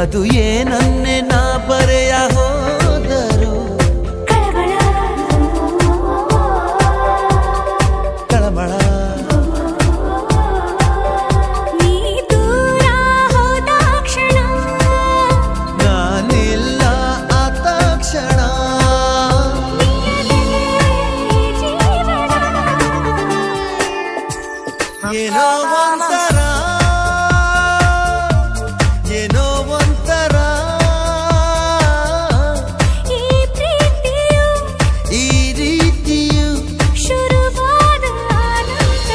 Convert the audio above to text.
ಅದು ಏನನ್ನೇ ನಾ ಬರೆಯ ಹೋದರು ಕಳವಳ ನೀ ದೂರ ಹೋದ ಕ್ಷಣ ನಾನಿಲ್ಲ ಆ ತಕ್ಷಣ ಏನೋ ಒಂಥರ ಏನೋ ಒಂಥರ ಈ ಪ್ರೀತಿಯು ಈ ರೀತಿಯು ಶುರುವಾದ ನಂತರ